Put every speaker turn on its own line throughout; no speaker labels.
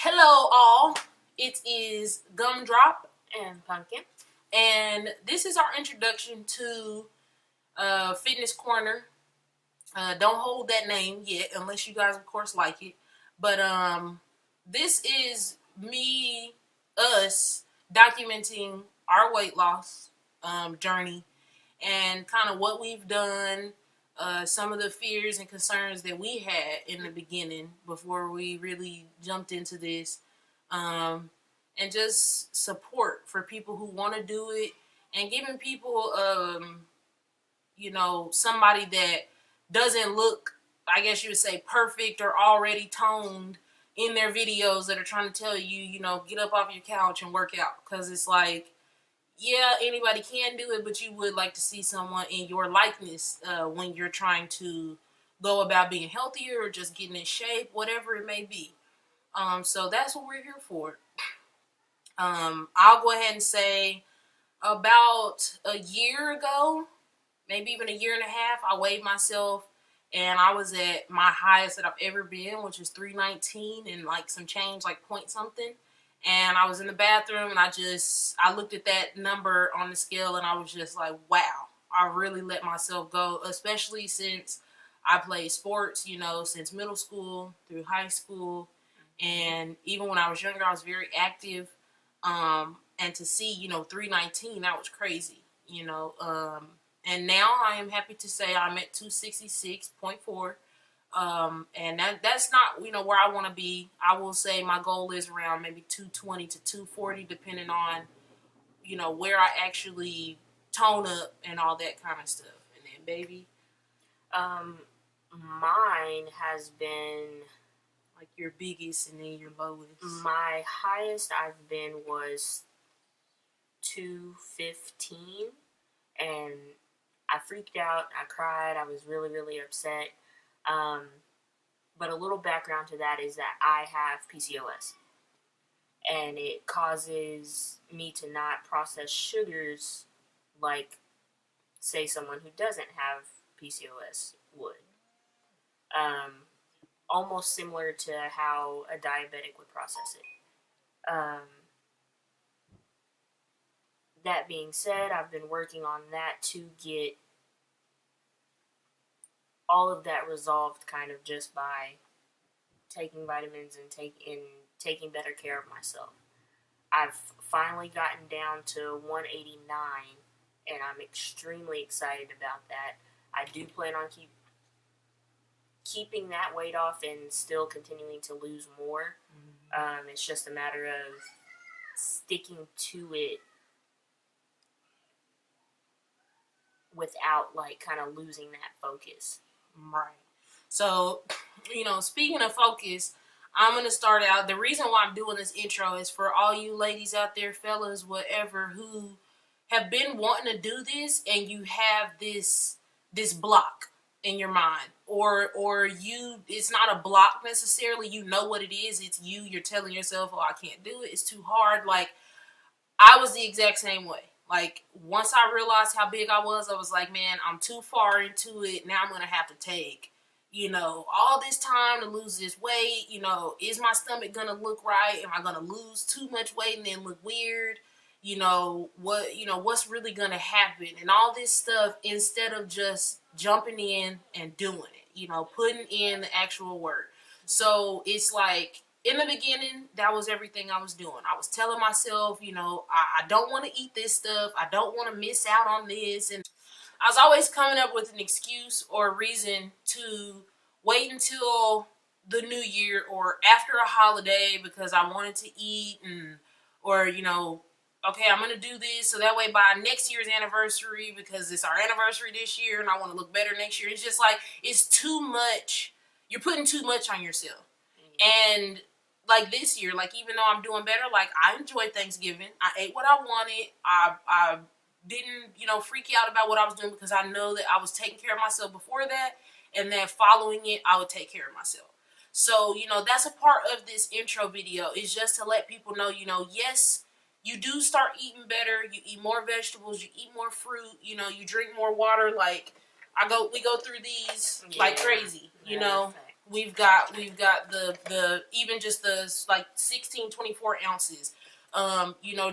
Hello, all. It is Gumdrop,
and Pumpkin.
and this is our introduction to Fitness Corner. Don't hold that name yet, unless you guys, of course, like it. But this is us, documenting our weight loss journey and kind of what we've done, some of the fears and concerns that we had in the beginning before we really jumped into this, and just support for people who want to do it, and giving people, somebody that doesn't look, I guess you would say, perfect or already toned in their videos that are trying to tell you, get up off your couch and work out. Because it's like, yeah, anybody can do it, but you would like to see someone in your likeness when you're trying to go about being healthier or just getting in shape, whatever it may be. So that's what we're here for. I'll go ahead and say about a year ago, maybe even a year and a half, I weighed myself and I was at my highest that I've ever been, which is 319 and like some change, like point something. And I was in the bathroom and I looked at that number on the scale and I was just like, wow, I really let myself go, especially since I played sports, since middle school through high school. And even when I was younger, I was very active. And to see, 319, that was crazy, and now I am happy to say I'm at 266.4. And that's not, where I want to be. I will say my goal is around maybe 220 to 240, depending on, where I actually tone up and all that kind of stuff. And then, baby,
mine has been
like your biggest and then your lowest.
My highest I've been was 215, and I freaked out. I cried. I was really, really upset. But a little background to that is that I have PCOS, and it causes me to not process sugars like, say, someone who doesn't have PCOS would. Almost similar to how a diabetic would process it. That being said, I've been working on that to get all of that resolved, kind of just by taking vitamins and taking better care of myself. I've finally gotten down to 189, and I'm extremely excited about that. I do plan on keeping that weight off and still continuing to lose more. It's just a matter of sticking to it without, like, kind of losing that focus.
Right. So, speaking of focus, I'm going to start out. The reason why I'm doing this intro is for all you ladies out there, fellas, whatever, who have been wanting to do this and you have this block in your mind, or it's not a block necessarily, you know what it is, it's you're telling yourself, oh, I can't do it, it's too hard. Like, I was the exact same way. Like, once I realized how big I was like, man, I'm too far into it. Now I'm going to have to take, all this time to lose this weight. Is my stomach going to look right? Am I going to lose too much weight and then look weird? What's really going to happen? And all this stuff, instead of just jumping in and doing it, putting in the actual work. So it's like, in the beginning, that was everything I was doing. I was telling myself, I don't want to eat this stuff. I don't want to miss out on this. And I was always coming up with an excuse or a reason to wait until the new year or after a holiday because I wanted to eat, or, okay, I'm going to do this so that way by next year's anniversary, because it's our anniversary this year and I want to look better next year. It's just like, it's too much. You're putting too much on yourself. And like this year, like, even though I'm doing better, like, I enjoyed Thanksgiving. I ate what I wanted. I didn't, freak out about what I was doing because I know that I was taking care of myself before that, and then following it, I would take care of myself. So, that's a part of this intro video, is just to let people know, yes, you do start eating better. You eat more vegetables. You eat more fruit. You drink more water. Like, we go through these like crazy, We've got the even just the like 16, 24 ounces.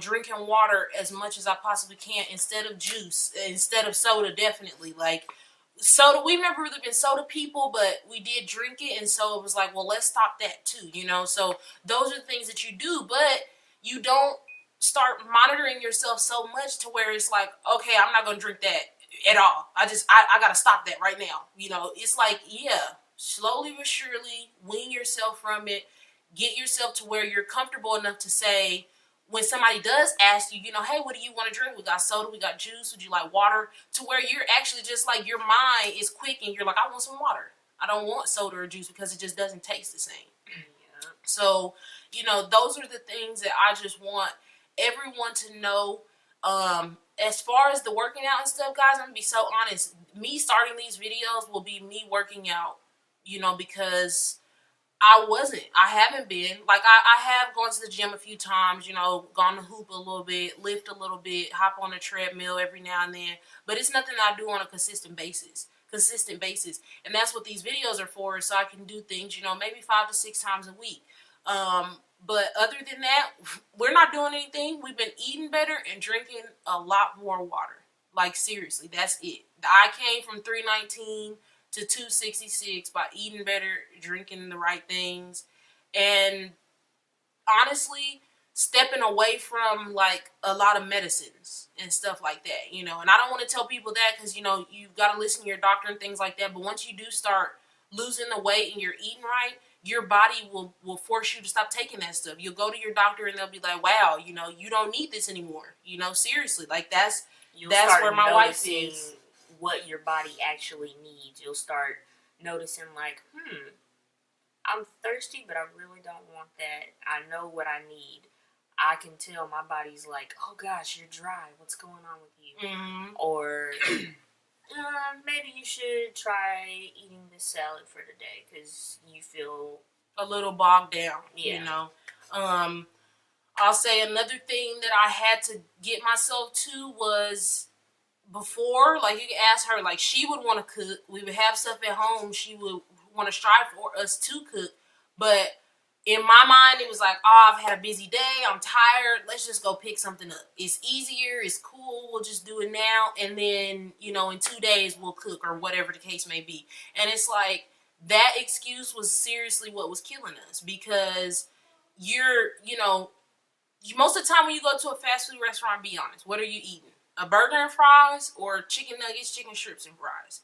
Drinking water as much as I possibly can instead of juice, instead of soda, definitely. Like soda, we've never really been soda people, but we did drink it, and so it was like, well, let's stop that too, So those are the things that you do, but you don't start monitoring yourself so much to where it's like, okay, I'm not gonna drink that at all. I gotta stop that right now. It's like, yeah, slowly but surely wean yourself from it, get yourself to where you're comfortable enough to say, when somebody does ask you, hey, what do you want to drink? We got soda, we got juice, would you like water? To where you're actually just like, your mind is quick and you're like, I want some water. I don't want soda or juice because it just doesn't taste the same.
Yeah.
So, those are the things that I just want everyone to know. As far as the working out and stuff, guys, I'm going to be so honest. Me starting these videos will be me working out, because I haven't been. Like, I have gone to the gym a few times, gone to hoop a little bit, lift a little bit, hop on the treadmill every now and then. But it's nothing I do on a consistent basis. And that's what these videos are for, so I can do things, maybe 5 to 6 times a week. But other than that, we're not doing anything. We've been eating better and drinking a lot more water. Like, seriously, that's it. I came from 319 to 266 by eating better, drinking the right things, and honestly, stepping away from like a lot of medicines and stuff like that, And I don't want to tell people that because, you've got to listen to your doctor and things like that. But once you do start losing the weight and you're eating right, your body will force you to stop taking that stuff. You'll go to your doctor and they'll be like, wow, you don't need this anymore. Seriously, like that's where my wife is.
What your body actually needs. You'll start noticing like, I'm thirsty, but I really don't want that. I know what I need. I can tell my body's like, oh gosh, you're dry. What's going on with you?
Mm-hmm.
Or maybe you should try eating this salad for today because you feel
a little bogged down.
Yeah.
I'll say another thing that I had to get myself to was, before, like, you could ask her, like, she would want to cook. We would have stuff at home. She would want to strive for us to cook. But in my mind, it was like, oh, I've had a busy day. I'm tired. Let's just go pick something up. It's easier. It's cool. We'll just do it now. And then, in 2 days, we'll cook, or whatever the case may be. And it's like, that excuse was seriously what was killing us, because most of the time when you go to a fast food restaurant, be honest, what are you eating? A burger and fries, or chicken nuggets, chicken strips, and fries?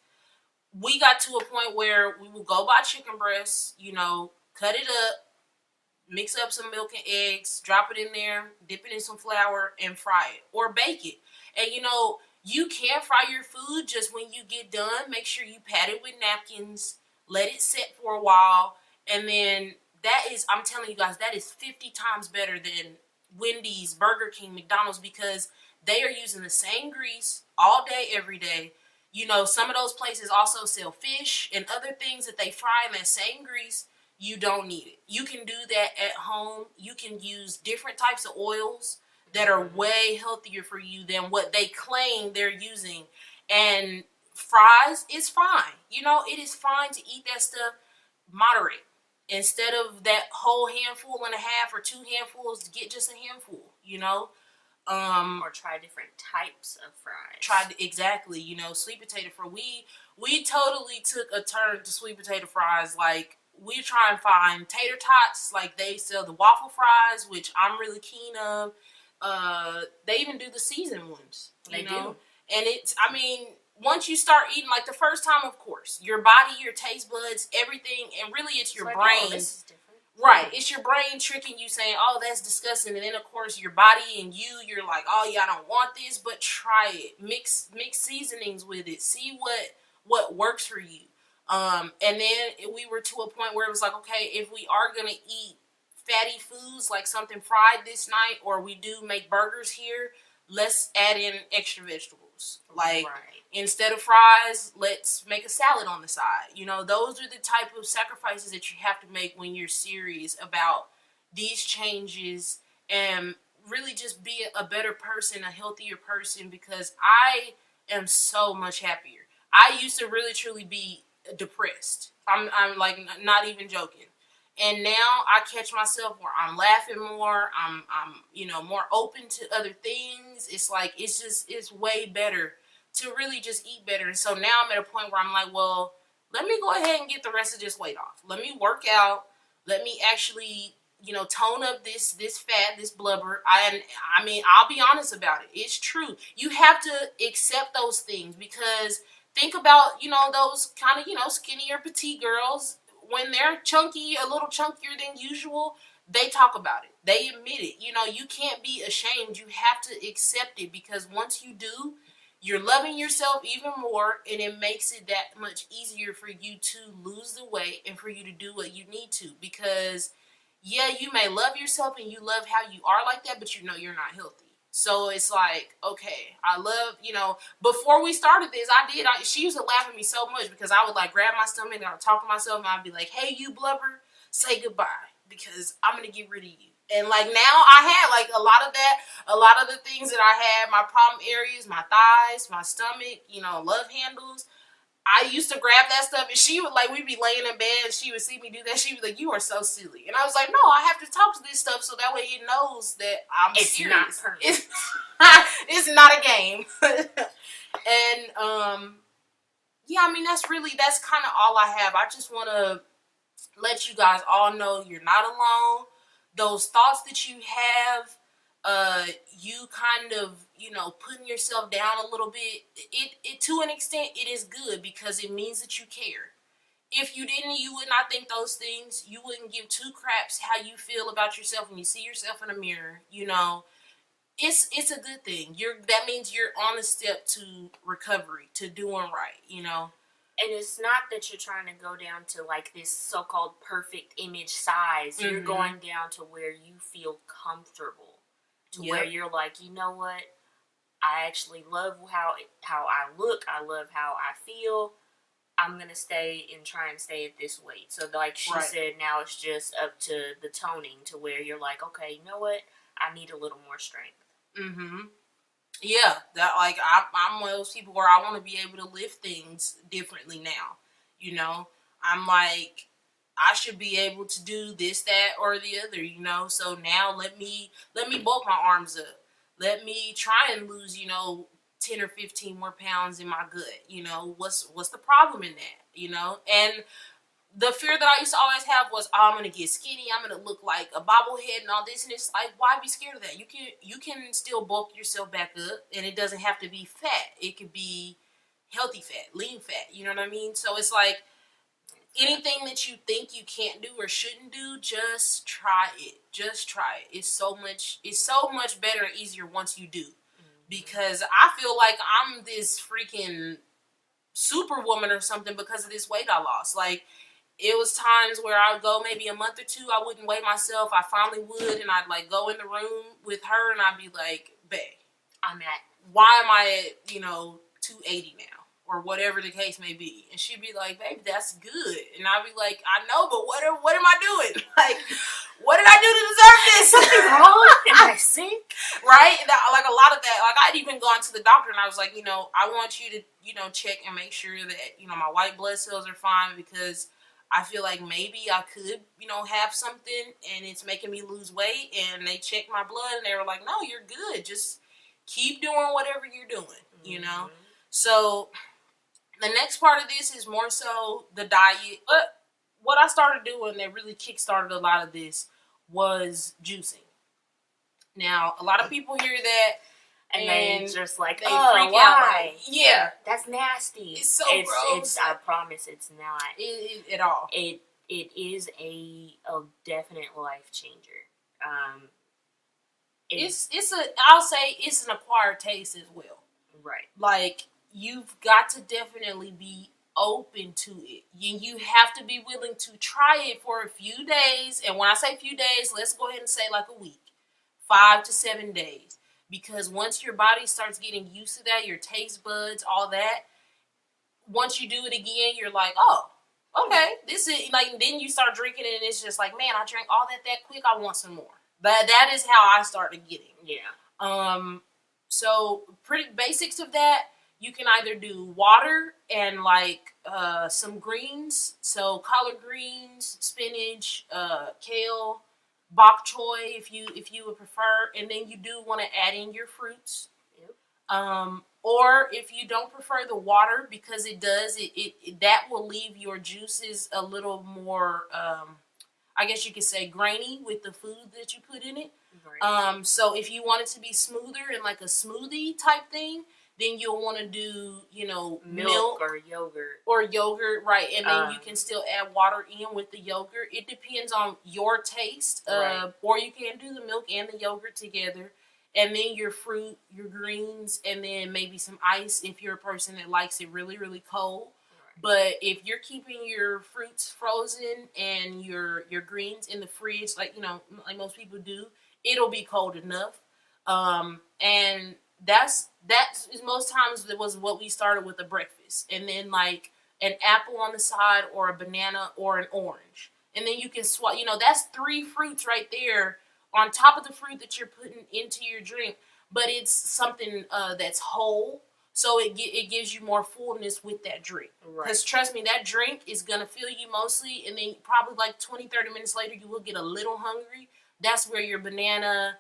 We got to a point where we would go buy chicken breasts, cut it up, mix up some milk and eggs, drop it in there, dip it in some flour, and fry it. Or bake it. And, you can fry your food, just when you get done, make sure you pat it with napkins, let it set for a while, and then I'm telling you guys, that is 50 times better than Wendy's, Burger King, McDonald's, because they are using the same grease all day, every day. Some of those places also sell fish and other things that they fry in that same grease. You don't need it. You can do that at home. You can use different types of oils that are way healthier for you than what they claim they're using. And fries is fine. It is fine to eat that stuff moderate. Instead of that whole handful and a half or 2 handfuls, get just a handful,
or try different types of fries.
Exactly, sweet potato fries. We totally took a turn to sweet potato fries. Like, we try and find tater tots. Like, they sell the waffle fries, which I'm really keen of. They even do the seasoned ones.
They do.
And once you start eating, like, the first time, of course, your body, your taste buds, everything, and really it's your
like,
brain.
Oh, this is different.
Right. It's your brain tricking you, saying, oh, that's disgusting. And then, of course, your body and you're like, oh, yeah, I don't want this, but try it. Mix seasonings with it. See what works for you. And then we were to a point where it was like, okay, if we are going to eat fatty foods, like something fried this night, or we do make burgers here, let's add in extra vegetables. Like, instead of fries, let's make a salad on the side. Those are the type of sacrifices that you have to make when you're serious about these changes, and really just be a better person, a healthier person, because I am so much happier. I used to really truly be depressed. I'm like not even joking. And now I catch myself where I'm laughing more. I'm more open to other things. It's like it's way better to really just eat better. And so now I'm at a point where I'm like, well, let me go ahead and get the rest of this weight off. Let me work out. Let me actually, tone up this fat, this blubber. I mean, I'll be honest about it. It's true. You have to accept those things because think about, those kind of, skinnier petite girls when they're chunky, a little chunkier than usual. They talk about it. They admit it. You can't be ashamed. You have to accept it because once you do, you're loving yourself even more, and it makes it that much easier for you to lose the weight and for you to do what you need to. Because, yeah, you may love yourself and you love how you are like that, but you're not healthy. So it's like, okay, I love, before we started this, she used to laugh at me so much because I would like grab my stomach and I would talk to myself and I'd be like, hey, you blubber, say goodbye because I'm going to get rid of you. And like now I had like a lot of the things that I had, my problem areas, my thighs, my stomach, love handles. I used to grab that stuff and she would like, we'd be laying in bed and she would see me do that. She would be like, you are so silly. And I was like, no, I have to talk to this stuff so that way it knows that I'm serious. It's not a game. And yeah, I mean, that's kind of all I have. I just want to let you guys all know you're not alone. Those thoughts that you have, you kind of, putting yourself down a little bit, it to an extent, it is good because it means that you care. If you didn't, you would not think those things. You wouldn't give two craps how you feel about yourself when you see yourself in a mirror. It's a good thing. That means you're on a step to recovery, to doing right,
And it's not that you're trying to go down to like this so-called perfect image size. Mm-hmm. You're going down to where you feel comfortable, to where you're like, you know what? I actually love how I look. I love how I feel. I'm going to stay and try and stay at this weight. So like she said, now it's just up to the toning to where you're like, okay, you know what? I need a little more strength.
Mm-hmm. Yeah, that like I'm one of those people where I want to be able to lift things differently now. I'm like, I should be able to do this, that, or the other. So now let me bulk my arms up. Let me try and lose 10 or 15 more pounds in my gut. What's the problem in that? And the fear that I used to always have was, oh, I'm gonna get skinny, I'm gonna look like a bobblehead and all this, and it's like, why be scared of that? You can still bulk yourself back up, and it doesn't have to be fat. It could be healthy fat, lean fat. You know what I mean? So it's like anything that you think you can't do or shouldn't do, just try it. Just try it. It's so much better and easier once you do, because I feel like I'm this freaking superwoman or something because of this weight I lost. Like, it was times where I would go maybe a month or two, I wouldn't weigh myself. I finally would, and I'd like go in the room with her and I'd be like, babe, why am I at, 280 now? Or whatever the case may be. And she'd be like, baby, that's good. And I'd be like, I know, but what am I doing? Like, what did I do to deserve this?
Something wrong? Am I sick?
Right? Like a lot of that, like I'd even gone to the doctor and I was like, I want you to, check and make sure that, my white blood cells are fine, because I feel like maybe I could, have something and it's making me lose weight. And they checked my blood and they were like, no, you're good. Just keep doing whatever you're doing, So the next part of this is more so the diet. But what I started doing that really kickstarted a lot of this was juicing. Now, a lot of people hear that
and they just like,
they freak out. Like, yeah,
that's nasty.
It's so gross.
I promise it's not
at all.
It is a definite life changer.
I'll say it's an acquired taste as well.
Right.
Like, you've got to definitely be open to it. You have to be willing to try it for a few days. And when I say few days, let's go ahead and say like a week, 5 to 7 days. Because once your body starts getting used to that, your taste buds, all that, once you do it again, you're like, oh, okay, this is like, then you start drinking it and it's just like, man, I drank all that quick, I want some more. That is how I started getting.
Yeah.
So pretty basics of that. you can either do water and like some greens, so collard greens, spinach, kale, bok choy if you would prefer, and then you do want to add in your fruits.
Yep.
Or if you don't prefer the water, because it that will leave your juices a little more, I guess you could say, grainy with the food that you put in it.
Right.
So if you want it to be smoother and like a smoothie type thing, then you'll want to do, milk
or yogurt.
right? And then you
Um,
can still add water in with the yogurt. It depends on your taste,
Right.
or you can do the milk and the yogurt together, and then your fruit, your greens, and then maybe some ice if you're a person that likes it really, really cold.
Right.
But if you're keeping your fruits frozen and your greens in the fridge, like like most people do, it'll be cold enough. And that's most times it was what we started with a breakfast, and then like an apple on the side, or a banana, or an orange, and then you can swap. That's three fruits right there on top of the fruit that you're putting into your drink, but it's something that's whole, so it gives you more fullness with that drink.
Right.
Because trust me, that drink is gonna fill you mostly, and then probably like 20-30 minutes later, you will get a little hungry. That's where your banana,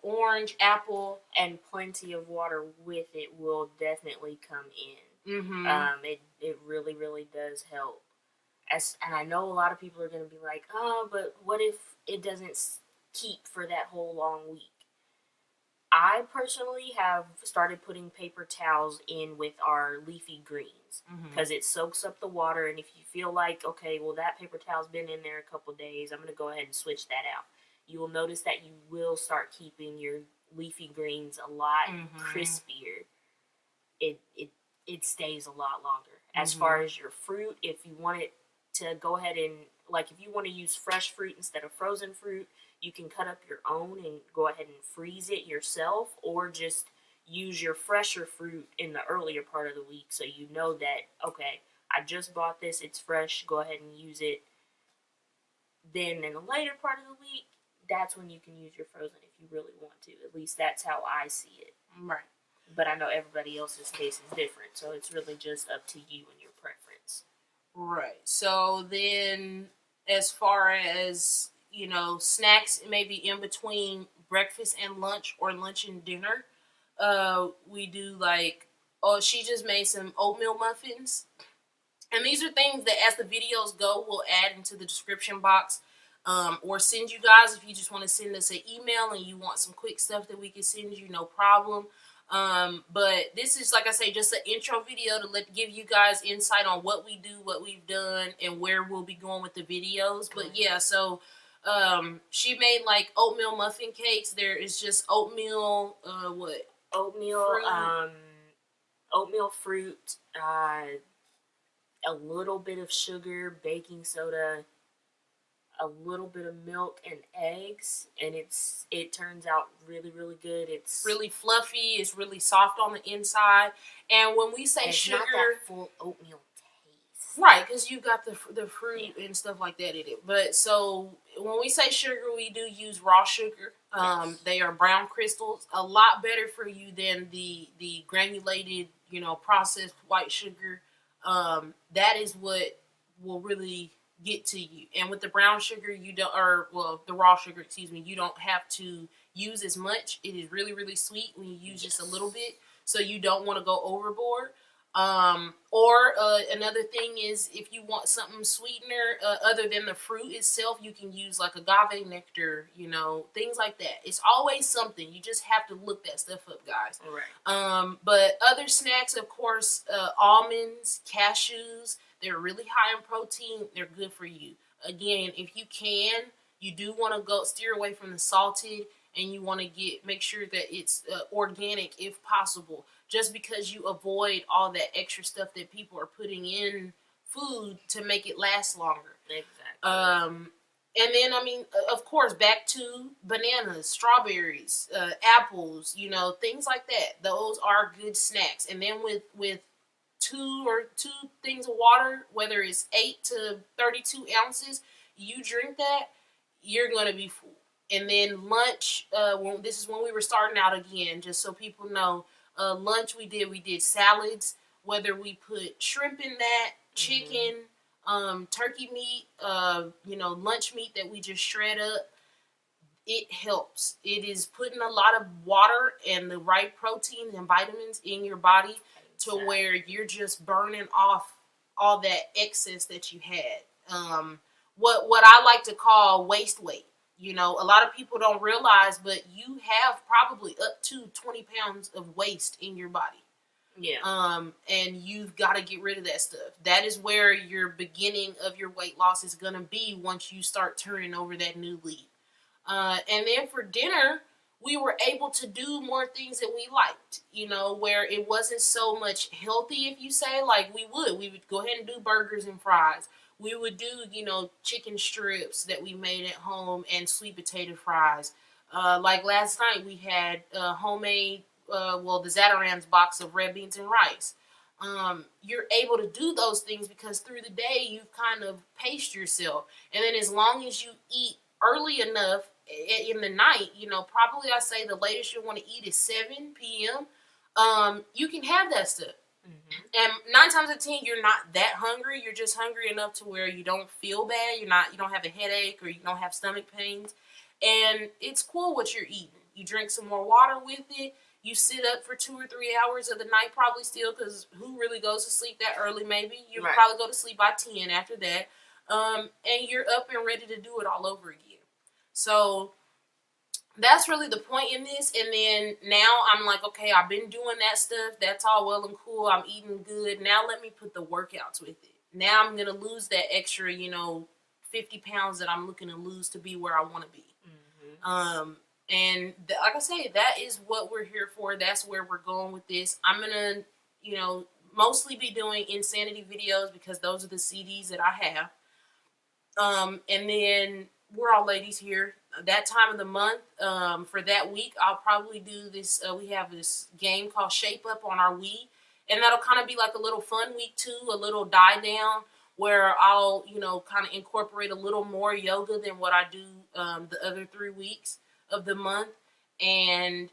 orange, apple,
And plenty of water with it will definitely come in.
mm-hmm.
It really, really does help. And I know a lot of people are going to be like, oh, but what if it doesn't keep for that whole long week? I personally have started putting paper towels in with our leafy greens because it soaks up the water. And if you feel like, okay, well, that paper towel's been in there a couple days, I'm going to go ahead and switch that out. You will notice that you will start keeping your leafy greens a lot crispier. It stays a lot longer. As far as your fruit, if you want it to go ahead and, like, if you want to use fresh fruit instead of frozen fruit, you can cut up your own and go ahead and freeze it yourself, or just use your fresher fruit in the earlier part of the week, so you know that, okay, I just bought this, it's fresh, go ahead and use it. Then in the later part of the week, that's when you can use your frozen if you really want to. At least that's how I see it.
Right.
But I know everybody else's case is different, so it's really just up to you and your preference.
Right. So then, as far as snacks, maybe in between breakfast and lunch, or lunch and dinner, we do like, oh, she just made some oatmeal muffins, and these are things that, as the videos go, we'll add into the description box, or send you guys if you just want to send us an email and you want some quick stuff that we can send you, no problem. But this is, like I say, just an intro video to give you guys insight on what we do, what we've done, and where we'll be going with the videos. But yeah, so she made like oatmeal muffin cakes. There is just oatmeal,
Oatmeal,
fruit.
Oatmeal fruit, a little bit of sugar, baking soda, a little bit of milk and eggs, and it turns out really, really good. It's
really fluffy. It's really soft on the inside. And when we say
it's
sugar,
not that full oatmeal taste,
right? Because you got the fruit and stuff like that in it. But so when we say sugar, we do use raw sugar.
Yes.
They are brown crystals, a lot better for you than the granulated, processed white sugar. That is what will really get to you. And with the brown sugar, you don't, or well, the raw sugar, excuse me, you don't have to use as much. It is really, really sweet when you use just a little bit, so you don't want to go overboard. Or another thing is, if you want something sweetener other than the fruit itself, you can use like agave nectar, things like that. It's always something. You just have to look that stuff up, guys.
All right.
But other snacks, of course, almonds, cashews, they're really high in protein. They're good for you. Again, if you can, you do want to go steer away from the salted, and you want to make sure that it's organic if possible. Just because you avoid all that extra stuff that people are putting in food to make it last longer.
Exactly.
And then, I mean, of course, back to bananas, strawberries, apples, things like that. Those are good snacks. And then with two things of water, whether it's 8 to 32 ounces, you drink that, you're going to be full. And then lunch, this is when we were starting out again, just so people know, Lunch we did salads, whether we put shrimp in that, chicken, turkey meat, lunch meat that we just shred up. It helps. It is putting a lot of water and the right proteins and vitamins in your body to where you're just burning off all that excess that you had. What I like to call waste weight. A lot of people don't realize, but you have probably up to 20 pounds of waste in your body.
Yeah.
And you've got to get rid of that stuff. That is where your beginning of your weight loss is going to be once you start turning over that new leaf. And then for dinner, we were able to do more things that we liked, where it wasn't so much healthy, if you say, like we would go ahead and do burgers and fries. We would do, chicken strips that we made at home and sweet potato fries. Like last night, we had homemade, the Zatarain's box of red beans and rice. You're able to do those things because through the day, you've kind of paced yourself. And then as long as you eat early enough in the night, probably I say the latest you want to eat is 7 p.m. You can have that stuff. And 9 times out of 10, you're not that hungry. You're just hungry enough to where you don't feel bad. You don't have a headache or you don't have stomach pains. And it's cool what you're eating. You drink some more water with it. You sit up for 2 or 3 hours of the night probably still, because who really goes to sleep that early? Maybe you probably go to sleep by 10 after that. And you're up and ready to do it all over again. So that's really the point in this. And then now I'm like, okay, I've been doing that stuff. That's all well and cool. I'm eating good. Now let me put the workouts with it. Now I'm going to lose that extra, 50 pounds that I'm looking to lose to be where I want to be. And like I say, that is what we're here for. That's where we're going with this. I'm going to, mostly be doing insanity videos because those are the CDs that I have. And then we're all ladies here. That time of the month, for that week, I'll probably do this. We have this game called Shape Up on our Wii. And that'll kind of be like a little fun week too, a little die down where I'll, kind of incorporate a little more yoga than what I do the other 3 weeks of the month. And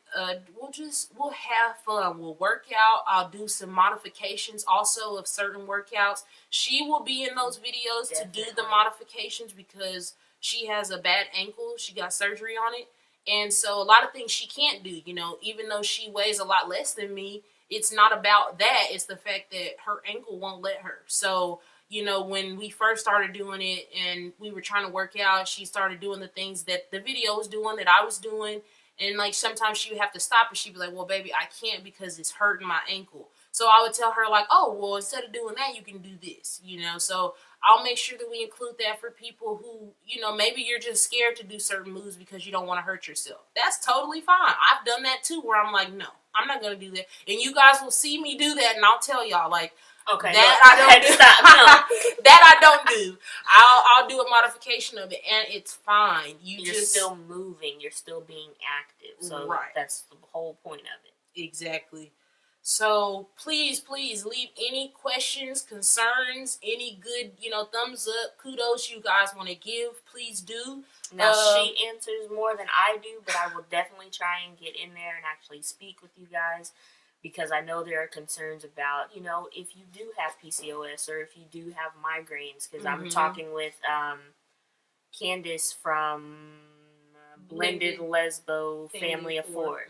we'll have fun. We'll work out. I'll do some modifications also of certain workouts. She will be in those videos to do the modifications because she has a bad ankle. She got surgery on it. And so a lot of things she can't do, even though she weighs a lot less than me, it's not about that. It's the fact that her ankle won't let her. So, when we first started doing it and we were trying to work out, she started doing the things that the video was doing, that I was doing. And like sometimes she would have to stop and she'd be like, well, baby, I can't because it's hurting my ankle. So I would tell her like, oh, well, instead of doing that, you can do this, So I'll make sure that we include that for people who, maybe you're just scared to do certain moves because you don't want to hurt yourself. That's totally fine. I've done that too, where I'm like, no, I'm not going to do that. And you guys will see me do that and I'll tell y'all like,
okay,
I don't do. That I don't do. I'll do a modification of it, and it's fine. You're
just still moving. You're still being active. So that's the whole point of it.
Exactly. So please leave any questions, concerns, any good, thumbs up, kudos you guys want to give. Please do.
Now she answers more than I do, but I will definitely try and get in there and actually speak with you guys. Because I know there are concerns about, if you do have PCOS or if you do have migraines. Because I'm talking with Candace from Blended Lesbo Family of 4.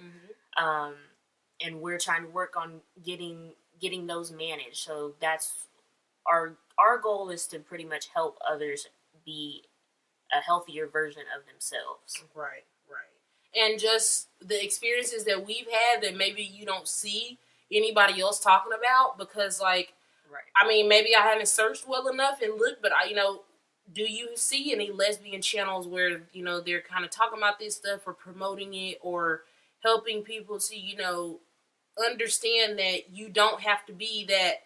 And we're trying to work on getting those managed. So that's our goal is to pretty much help others be a healthier version of themselves.
Right. And just the experiences that we've had that maybe you don't see anybody else talking about because, I mean, maybe I haven't searched well enough and looked, but do you see any lesbian channels where, they're kind of talking about this stuff or promoting it or helping people to, understand that you don't have to be that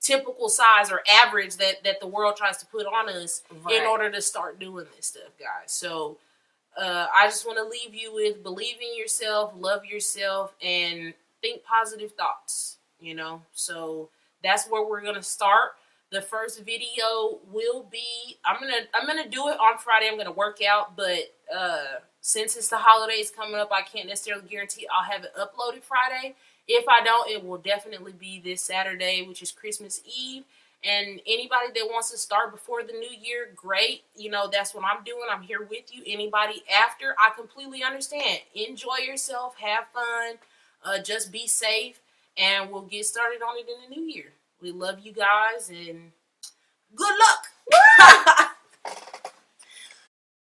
typical size or average that the world tries to put on us in order to start doing this stuff, guys. So, I just want to leave you with believe in yourself, love yourself, and think positive thoughts, So that's where we're going to start. The first video will be, I'm going to do it on Friday. I'm going to work out, but since it's the holidays coming up, I can't necessarily guarantee I'll have it uploaded Friday. If I don't, it will definitely be this Saturday, which is Christmas Eve. And anybody that wants to start before the new year, great. You know, that's what I'm doing. I'm here with you. Anybody after, I completely understand. Enjoy yourself. Have fun. Just be safe. And we'll get started on it in the new year. We love you guys. And